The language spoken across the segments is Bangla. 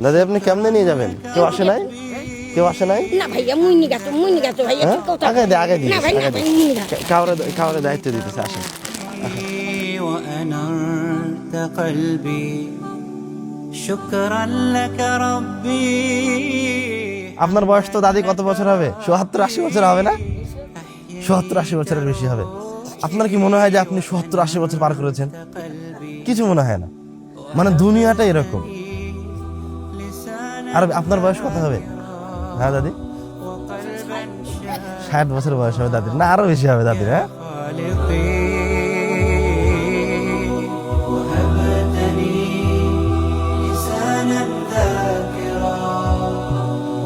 দাদি আপনি কেমনে নিয়ে যাবেন? কেউ আসে নাই? কেউ আসে নাই? না ভাইয়া মুই নিগাতো ভাইয়া হ্যাঁ? ঠিক কথা। আগে দিয়ে না ভাই না ভাই মুই নিগাতো। কাউরে দায়িত্ব দিতেছে, আসেন। وأنرت قلبي شكرا لك ربي আপনার বয়স তো দাদি কত বছর হবে? ৭০-৮০ বছর হবে না? ৭০-৮০ বছরের বেশি হবে। আপনার কি মনে হয় যে আপনি ৭০-৮০ বছর পার করেছেন? কিছু মনে হয় না। মানে দুনিয়াটা এরকম। আর আপনার বয়স কত হবে? হ্যাঁ দাদি, ৬০ বছর বয়স হবে দাদির, না আরো বেশি হবে দাদির। হ্যাঁ, خالقي وهبتني لسانا ذاكرا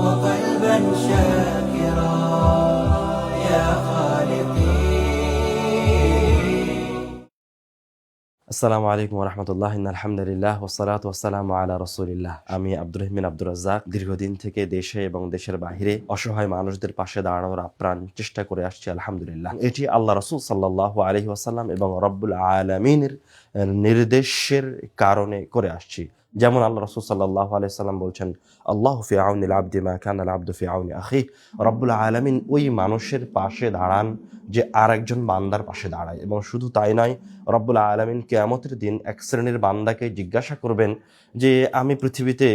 وقلبا شاكرا يا خالقي আসসালামু আলাইকুম ওয়া রাহমাতুল্লাহ। আলহামদুলিল্লাহ ওয়াসসালাতু ওয়াসসালামু আলা রাসূলিল্লাহ। আমি আব্দুর রহমান আব্দুর রাজ্জাক দীর্ঘদিন থেকে দেশে এবং দেশের বাইরে অসহায় মানুষদের পাশে দাঁড়ানোর আপ্রাণ চেষ্টা করে আসছি আলহামদুলিল্লাহ। এটি আল্লাহ রাসূল সাল্লাল্লাহু আলাইহি ওয়াসাল্লাম এবং রব্বুল আলামিনের নির্দেশের কারণে করে আসছি। যেমন আল্লাহ রাসূল সাল্লাল্লাহু আলাইহি সাল্লাম বলছেন, আল্লাহু ফি আউনিল আবদি মা কানা আল আবদু ফি আউনি আখিহি। রব্বুল আলামিন ওই মানুষের পাশে দাঁড়ান যে আরেকজন বান্দার পাশে দাঁড়ায়। এবং শুধু তাই নয়, রব্বুল আলামিন কিয়ামতের দিন এক শ্রেণীর বান্দাকে জিজ্ঞাসা করবেন যে আমি পৃথিবীতে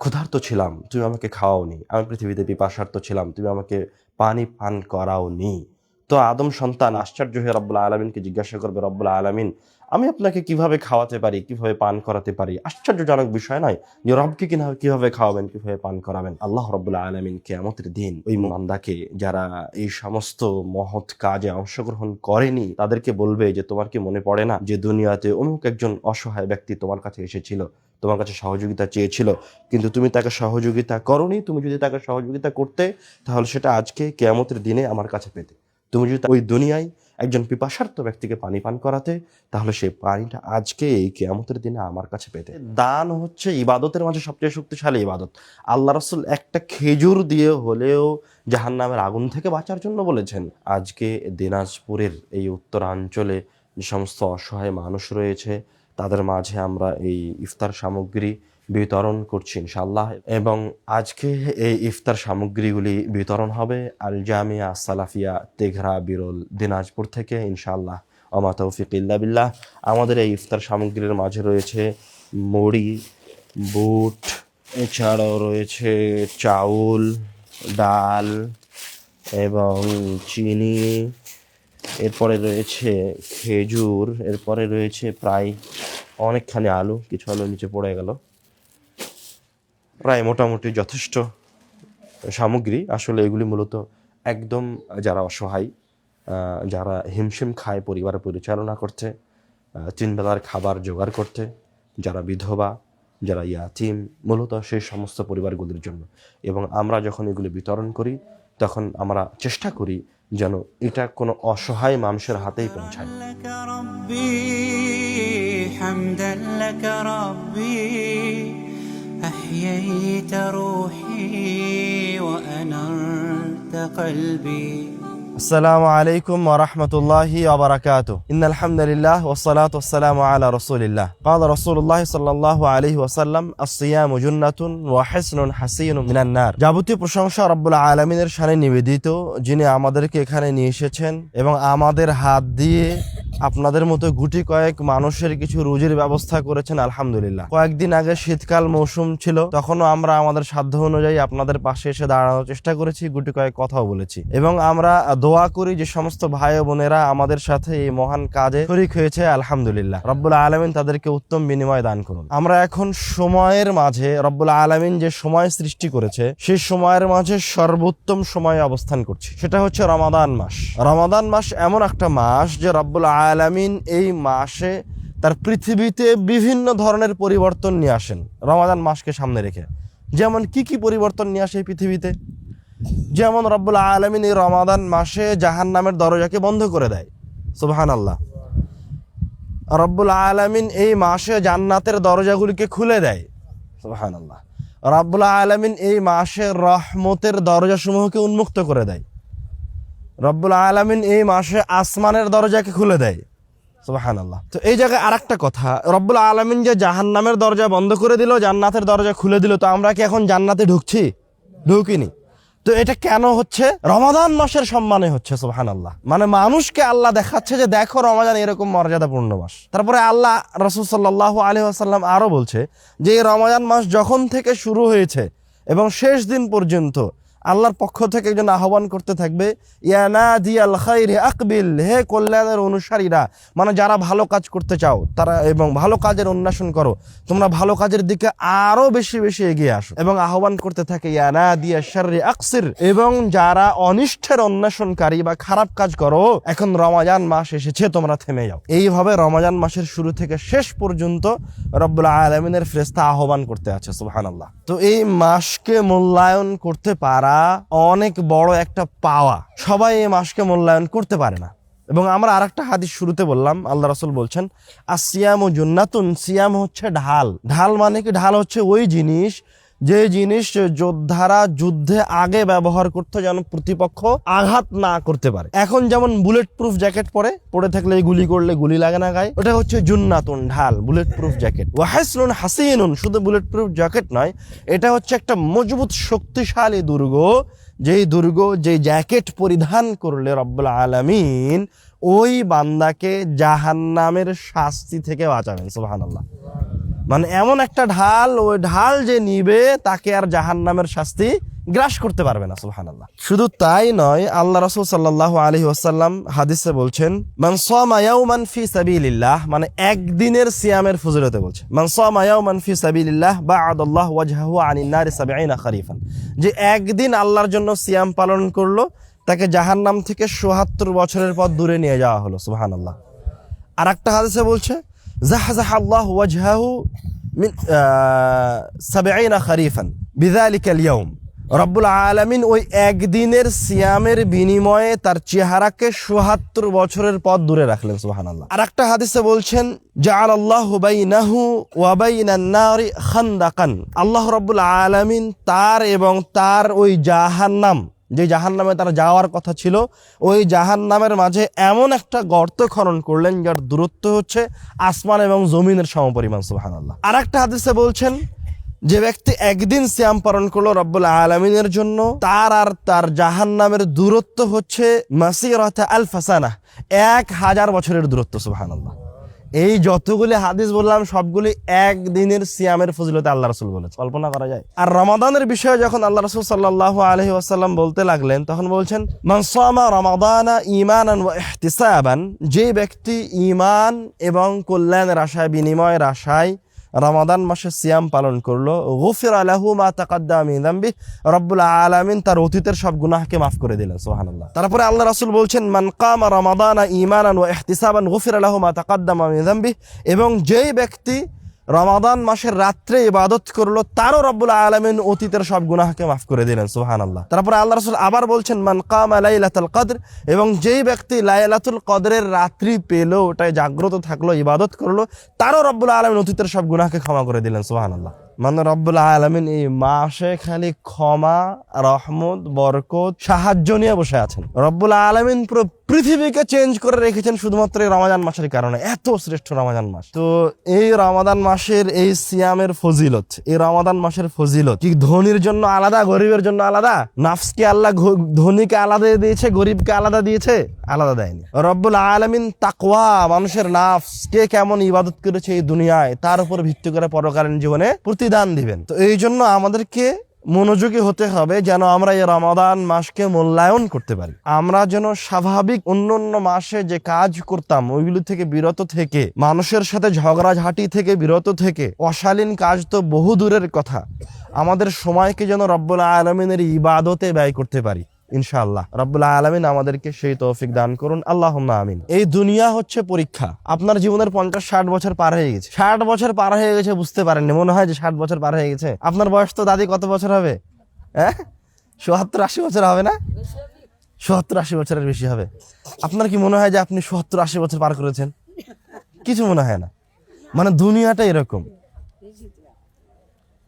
ক্ষুধার্ত ছিলাম, তুমি আমাকে খাওয়াওনি। আমি পৃথিবীতে পিপাসার্ত ছিলাম, তুমি আমাকে পানি পান করাওনি। তো আদম সন্তান আশ্চর্য হয়ে রব্বুল আলামিনকে জিজ্ঞাসা করবে, রব্বুল আলামিন আমি আপনাকে কিভাবে খাওয়াতে পারি, কিভাবে পান করাতে পারি? আশ্চর্যজনক বিষয় নয় যে রবকে কিভাবে খাওয়াবেন, কিভাবে পান করাবেন? আল্লাহ রব্বুল আলামিন কিয়ামতের দিন ওই বান্দাকে, যারা এই সমস্ত মহৎ কাজে অংশগ্রহণ করেনি, তাদেরকে বলবে যে তোমার কি মনে পড়ে না যে দুনিয়াতে অমুক একজন অসহায় ব্যক্তি তোমার কাছে এসেছিল, তোমার কাছে সহযোগিতা চেয়েছিল, কিন্তু তুমি তাকে সহযোগিতা করনি। তুমি যদি তাকে সহযোগিতা করতে, তাহলে সেটা আজকে কিয়ামতের দিনে আমার কাছে পেতে। তুমি যদি ওই দুনিয়ায় একজন পিপাসার্ত ব্যক্তিকে পানি পান করাতে, তাহলে সেই পানিটা আজকে এই কিয়ামতের দিনে আমার কাছে পেতে। দান হচ্ছে ইবাদতের মাঝে সবচেয়ে শক্তিশালী ইবাদত। আল্লাহ রাসূল একটা খেজুর দিয়ে হলেও জাহান্নামের আগুন থেকে বাঁচার জন্য বলেছেন। আজকে দিনাজপুরের এই উত্তরাঞ্চলে যে সমস্ত অসহায় মানুষ রয়েছে, তাদের মাঝে আমরা এই ইফতার সামগ্রী বিতরণ করছি ইনশাআল্লাহ। এবং আজকে এই ইফতার সামগ্রীগুলি বিতরণ হবে আল জামিয়া সালাফিয়া তেঘরা বিরল দিনাজপুর থেকে ইনশাআল্লাহ। ওমা তৌফিক ইল্লা বিল্লাহ। আমাদের এই ইফতার সামগ্রীর মাঝে রয়েছে মুড়ি, বুট, এছাড়াও রয়েছে চাউল, ডাল এবং চিনি, এরপরে রয়েছে খেজুর, এরপরে রয়েছে প্রায় অনেকখানি আলু, কিছু আলু নিচে পড়ে গেল। প্রায় মোটামুটি যথেষ্ট সামগ্রী। আসলে এগুলি মূলত একদম যারা অসহায়, যারা হিমশিম খায় পরিবার পরিচালনা করতে, 3 বেলার খাবার জোগাড় করতে, যারা বিধবা, যারা ইয়াতিম, মূলত সেই সমস্ত পরিবারগুলির জন্য। এবং আমরা যখন এগুলি বিতরণ করি, তখন আমরা চেষ্টা করি যেন এটা কোনো অসহায় মানুষের হাতেই পৌঁছায়। لك ربي حمدا لك ربي أحييت روحي وأنرت قلبي আসসালামু আলাইকুম ওয়া রাহমাতুল্লাহি ওয়া বারাকাতুহু। ইন্নাল হামদুলিল্লাহ ওয়াস সালাতু ওয়াস সালামু আলা রাসূলিল্লাহ। ক্বালা রাসূলুল্লাহ সাল্লাল্লাহু আলাইহি ওয়াসাল্লাম আস-সিয়ামু জুন্নাতুন ওয়া হিসনুন হাসিনুম মিনান নার। যাবতীয় প্রশংসা রব্বুল আলামিনের শানে নিবেদিত, যিনি আমাদেরকে এখানে নিয়ে এসেছেন এবং আমাদের হাত দিয়ে আপনাদের মতো গুটি কয়েক মানুষের কিছু রুজির ব্যবস্থা করেছেন আলহামদুলিল্লাহ। কয়েকদিন আগে শীতকাল মৌসুম ছিল, তখনও আমরা আমাদের সাধ্য অনুযায়ী আপনাদের পাশে এসে দাঁড়ানোর চেষ্টা করেছি, গুটি কয়েক কথাও বলেছি। এবং আমরা দোয়া করি যে সমস্ত ভাই ও বোনেরা আমাদের সাথে এই মহান কাজে শরীক হয়েছে, আলহামদুলিল্লাহ রব্বুল আলামিন তাদেরকে উত্তম বিনিময় দান করুন। আমরা এখন সময়ের মাঝে, রব্বুল আলামিন যে সময় সৃষ্টি করেছে সেই সময়ের মাঝে সর্বোত্তম সময়ে অবস্থান করছি, সেটা হচ্ছে রমাদান মাস। রমাদান মাস এমন একটা মাস যে রব্বুল আলামিন এই মাসে তার পৃথিবীতে বিভিন্ন ধরনের পরিবর্তন নিয়ে আসেন রমাদান মাসকে সামনে রেখে। যেমন কি পরিবর্তন নিয়ে আসে পৃথিবীতে? যেমন রব্বুল আলামিন এই রমাদান মাসে জাহান্নামের দরজাকে বন্ধ করে দেয়, সুবহানাল্লাহ। রব্বুল আলামিন এই মাসে জান্নাতের দরজাগুলিকে খুলে দেয়, সুবহানাল্লাহ। রব্বুল আলামিন এই মাসে রহমতের দরজাসমূহকে উন্মুক্ত করে দেয়। রব্বুল আলামিন এই মাসে আসমানের দরজাকে খুলে দেয়, সুবহানাল্লাহ। তো এই জায়গায় আরেকটা কথা, রব্বুল আলামিন যে জাহান্নামের দরজা বন্ধ করে দিল, জান্নাতের দরজা খুলে দিল, তো আমরা কি এখন জান্নাতে ঢুকছি? ঢুকিনি। তো এটা কেন হচ্ছে? রমাদান মাসের সম্মানে হচ্ছে, সুবহানাল্লাহ। মানে মানুষকে আল্লাহ দেখাচ্ছে যে দেখো রমাদান এরকম মর্যাদাপূর্ণ মাস। তারপরে আল্লাহ রাসূল সাল্লাল্লাহু আলাইহি ওয়াসাল্লাম আরো বলছে যে এই রমাদান মাস যখন থেকে শুরু হয়েছে এবং শেষ দিন পর্যন্ত আল্লাহর পক্ষ থেকে একজন আহ্বান করতে থাকবে, ইয়া নাদিয়াল খাইরি আকবিল, হে কল্যাণের অনুসারীরা, মানে যারা ভালো কাজ করতে চাও তারা এবং ভালো কাজের অন্বেষণ করো, তোমরা ভালো কাজের দিকে আরো বেশি বেশি এগিয়ে আসো। এবং আহ্বান করতে থাকে ইয়া নাদিয়া শাররি আকসির, এবং যারা অনিষ্টের অন্বেষণকারী বা খারাপ কাজ করো, এখন রমাজান মাস এসেছে, তোমরা থেমে যাও। এইভাবে রমাজান মাসের শুরু থেকে শেষ পর্যন্ত রব্বুল আলামিনের ফেরেশতা আহ্বান করতে আছে, সুবহানাল্লাহ। তো এই মাসকে মূল্যায়ন করতে পারা অনেক বড় একটা পাওয়া। সবাই এই মাসকে মূল্যায়ন করতে পারে না। এবং আমরা আরেকটা হাদিস শুরুতে বললাম, আল্লাহ রাসূল বলছেন আসিয়ামু জুন্নাতুন, সিয়াম হচ্ছে ঢাল। ঢাল মানে কি? ঢাল হচ্ছে ওই জিনিস যে জিনিস যোদ্ধারা যুদ্ধে আগে ব্যবহার করতে যেন প্রতিপক্ষ আঘাত না করতে পারে। এখন যেমন বুলেট প্রুফ জ্যাকেট পরে থাকলে গুলি করলে গুলি লাগে না গায়ে, ওটা হচ্ছে জুন্নাতুন, ঢাল, বুলেট প্রুফ জ্যাকেট। ওয়াহিসনুন হাসিনুন, শুধু বুলেট প্রুফ জ্যাকেট নয়, এটা হচ্ছে একটা মজবুত শক্তিশালী দুর্গ, যেই জ্যাকেট পরিধান করলে রব্বুল আলামিন ওই বান্দাকে জাহান্নামের শাস্তি থেকে বাঁচাবেন, সুবহানাল্লাহ। মানে এমন একটা ঢাল, ওই ঢাল যে নিবে তাকে আর জাহান্নামের শাস্তি গ্রাস করতে পারবে না, সুবহানাল্লাহ। শুধু তাই নয়, আল্লাহ রাসূল সাল্লাল্লাহু আলাইহি ওয়াসাল্লাম হাদিসে বলছেন মান সামা ইয়াওমান ফি সাবিলিল্লাহ, মানে একদিনের সিয়ামের ফজিলতে বলছে, মান সামা ইয়াওমান ফি সাবিলিল্লাহ বা'আদাল্লাহু ওয়াজহাহু আনিন নারি ৭০ খরিফান, যে একদিন আল্লাহর জন্য সিয়াম পালন করলো তাকে জাহান্নাম থেকে ৭৭ বছরের পথ দূরে নিয়ে যাওয়া হলো, সুবহানাল্লাহ। আরেকটা হাদিসে বলছে জাহজাহ আল্লাহু ওয়াজহাহু মিন ৭০ খরিফান বিযালিকাল ইয়াউম, রব্বুল আলামিন ওই একদিনের সিয়ামের বিনিময়ে তার চেহারাকে ৭৭ বছরের পথ দূরে রাখলেন, সুবহানাল্লাহ। আরেকটা হাদিসে বলছেন জাআলাল্লাহু বাইনাহু ওয়া বাইনান নারি খান্দাকান, আল্লাহ রব্বুল আলামিন তার এবং তার ওই জাহান্নাম, যে জাহান্নামে তার যাওয়ার কথা ছিল, ওই জাহান্নামের মাঝে এমন একটা গর্ত খনন করলেন যার দূরত্ব হচ্ছে আসমান এবং জমিনের সমপরিমাণ, সুবহানাল্লাহ। আরেকটা হাদিসে বলছেন যে ব্যক্তি একদিন সিয়াম পালন করলো রব্বুল আলামিনের জন্য, তার আর তার জাহান্নামের দূরত্ব হচ্ছে মাসিরাতা আলফ সানাহ, ১০০০ বছরের দূরত্ব, সুবহানাল্লাহ। এই যতগুলি হাদিস বললাম সবগুলি একদিনের সিয়ামের ফজিলতে আল্লাহ রাসূল বলেছে, কল্পনা করা যায়। আর রমাদানের বিষয়ে যখন আল্লাহ রাসূল সাল্লাল্লাহু আলাইহি ওয়াসাল্লাম বলতে লাগলেন, তখন বলছেন মান সামা রমাদানা ঈমানান ওয়া ইহতিসাবান, যে ব্যক্তি ঈমান এবং কল্যাণের আশায়, বিনিময়ের আশায় রমাদান মাসে সিয়াম পালন করলো, গুফিরা লাহু মা তাকাদ্দামা মিন যামবি, রব্বুল আলামিন তার অতীতের সব গুনাহকে মাফ করে দিলেন, সুবহানাল্লাহ। তারপরে আল্লাহ রাসূল বলছেন মান কামা রমাদানা ঈমানান ওয়া ইহতিসাবান গুফিরা লাহু মা তাকাদ্দামা মিন যামবি, এবং যেই ব্যক্তি রমাদান মাসের রাত্রে ইবাদত করলো তারও রব্বুল আলামিন অতীতের সব গুনাহকে মাফ করে দিলেন, সুবহানাল্লাহ। তারপরে আল্লাহ রাসূল আবার বলছেন মান কামা লাইলাতুল কদর, এবং যেই ব্যক্তি লাইলাতুল কদরের রাত্রি পেল, ওটায় জাগ্রত থাকলো, ইবাদত করলো, তারও রব্বুল আলামিন অতীতের সব গুনাহকে ক্ষমা করে দিলেন, সুবহানাল্লাহ। মানে রব্বুল আলামিন এই মাসে খালি ক্ষমা, রহমত, বরকত, সাহায্য নিয়ে বসে আছেন। রব্বুল আলামিন পুরো পৃথিবীকে চেঞ্জ করে রেখেছেন শুধুমাত্র এই রমাদান মাসের কারণে, এত শ্রেষ্ঠ রমাদান মাস। তো এই রমাদান মাসের এই সিয়ামের ফজিলত, এই রমাদান মাসের ফজিলত কি ধনীর জন্য আলাদা, গরিবের জন্য আলাদা? নাফসকে আল্লাহ ধনীকে আলাদা দিয়েছে, গরিবকে আলাদা দিয়েছে? আলাদা দেয়নি। রব্বুল আলামিন তাকওয়া, মানুষের নাফস কে কেমন ইবাদত করেছে এই দুনিয়ায়, তার উপর ভিত্তি করে পরকালীন জীবনে প্রতিদান দিবেন। তো এই জন্য আমাদেরকে মনোযোগী হতে হবে যেন আমরা এই রমাদান মাসকে মূল্যায়ন করতে পারি। আমরা যেন স্বাভাবিক অন্য মাসে যে কাজ করতাম ওইগুলি থেকে বিরত থেকে, মানুষের সাথে ঝগড়াঝাঁটি থেকে বিরত থেকে, অশালীন কাজ তো বহু দূরের কথা, আমাদের সময়কে যেন রব্বুল আলামিনের ইবাদতে ব্যয় করতে পারি। ইনশাআল্লাহ রব্বুল আলামিন আমাদেরকে সেই তৌফিক দান করুন, আল্লাহুম্মা আমিন। এই দুনিয়া হচ্ছে পরীক্ষা। আপনার জীবনের 50-60 বছর পার হয়ে গেছে, 60 বছর পার হয়ে গেছে, বুঝতে পারেননি, মনে হয় যে 60 বছর পার হয়ে গেছে। আপনার বয়স তো দাদি কত বছর হবে? ৭০-৮০ বছর হবে না? ৭০-৮০ বছরের বেশি হবে। আপনার কি মনে হয় যে আপনি ৭০-৮০ বছর পার করেছেন? কিছু মনে হয় না। মানে দুনিয়াটা এরকম।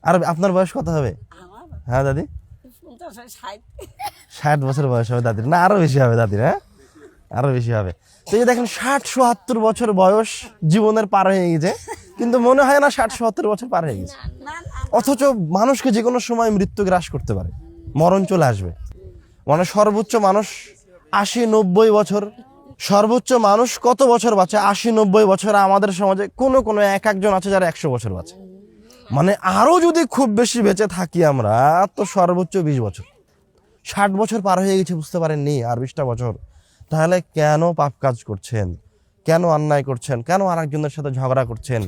আর আপনার বয়স কত হবে? হ্যাঁ দাদি, 60 বছর বয়স হবে দাদির, না আরো বেশি হবে দাদির? হ্যাঁ, আরো বেশি হবে। তো এই যে দেখেন 60-70 বছর বয়স জীবনের পার হয়ে গেছে, কিন্তু মনে হয় না 60-70 বছর পার হয়ে গেছে। অথচ মানুষকে যে কোনো সময় মৃত্যু গ্রাস করতে পারে, মরণ চলে আসবে। মানে সর্বোচ্চ মানুষ 80-90 বছর, সর্বোচ্চ মানুষ কত বছর বাঁচে? 80-90 বছর। আমাদের সমাজে কোনো কোনো একজন আছে যারা 100 বছর বাঁচে। মানে আরো যদি খুব বেশি বেঁচে থাকি আমরা, তো সর্বোচ্চ 20 বছর। 60 বছর পার হয়ে গেছে, বুঝতে পারেননি? আর 20টা বছর। তাহলে কেন পাপ কাজ করছেন? কেন অন্যায় করছেন? কেন আরেকজনের সাথে ঝগড়া করছেন?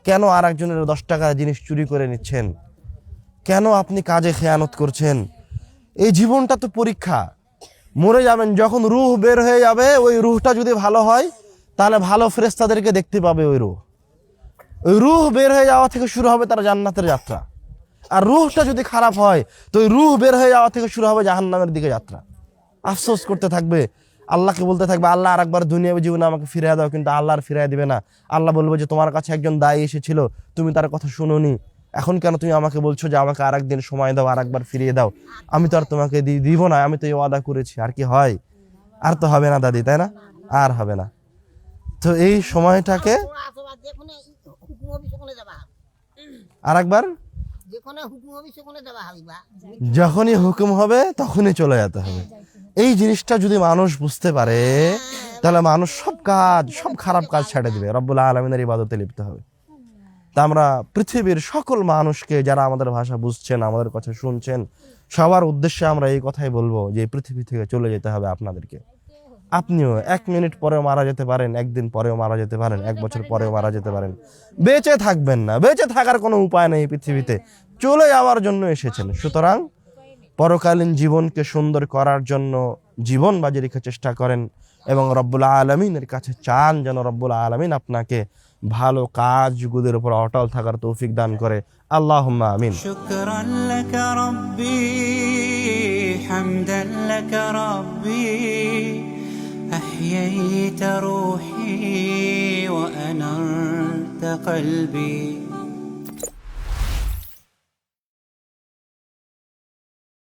কেন আরেকজনের 10 টাকার জিনিস চুরি করে নিচ্ছেন? কেন আপনি কাজে খেয়ানত করছেন? এই জীবনটা তো পরীক্ষা। মরে যাবেন, যখন রূহ বের হয়ে যাবে, ওই রূহটা যদি ভালো হয় তাহলে ভালো ফেরেশতাদেরকে দেখতে পাবে। ওই রূহ বের হয়ে যাওয়া থেকে শুরু হবে তার জান্নাতের যাত্রা। আর রূহটা যদি খারাপ হয়, তো ওই রূহ বের হয়ে যাওয়া থেকে শুরু হবে জাহান্নামের দিকে যাত্রা। আফসোস করতে থাকবে, আল্লাহকে বলতে থাকবে, আল্লাহ আরেকবার দুনিয়াবী জীবনে আমাকে ফিরিয়ে দাও। কিন্তু আল্লাহ আর ফিরিয়ে দিবে না। আল্লাহ বলবে যে তোমার কাছে একজন দায়ী এসেছিল, তুমি তার কথা শুনোনি, এখন কেন তুমি আমাকে বলছো যে আমাকে আরেকদিন সময় দাও, আরেকবার ফিরিয়ে দাও? আমি তো আর তোমাকে দিব না, আমি তো এই ওয়াদা করেছি। আর কি হয়? আর তো হবে না দাদি, তাই না? আর হবে না। তো এই সময়টাকে আরেকবার যখনই হুকুম হবে তখনই চলে যেতে হবে। এই জিনিসটা যদি মানুষ বুঝতে পারে, তাহলে মানুষ সব কাজ, সব খারাপ কাজ ছেড়ে দিবে, রব্বুল আলামিনের ইবাদতে লিপ্ত হবে। তা আমরা পৃথিবীর সকল মানুষকে, যারা আমাদের ভাষা বুঝছেন, আমাদের কথা শুনছেন, সবার উদ্দেশ্যে আমরা এই কথাই বলবো যে পৃথিবী থেকে চলে যেতে হবে আপনাদেরকে। আপনিও 1 মিনিট পরেও মারা যেতে পারেন, 1 দিন পরেও মারা যেতে পারেন, 1 বছর পরেও মারা যেতে পারেন। বেঁচে থাকবেন না, বেঁচে থাকার কোনো উপায় নেই। পৃথিবীতে চলে যাওয়ার জন্য এসেছেন। সুতরাং পরকালীন জীবনকে সুন্দর করার জন্য জীবন বাজি রেখে চেষ্টা করেন এবং রব্বুল আলামিনের কাছে চান যেন রব্বুল আলামিন আপনাকে ভালো কাজগুলোর উপর অটল থাকার তৌফিক দান করে। আল্লাহুম্মা আমিন। شكرا لك ربي حمدا لك ربي أحييت روحي وأنرت قلبي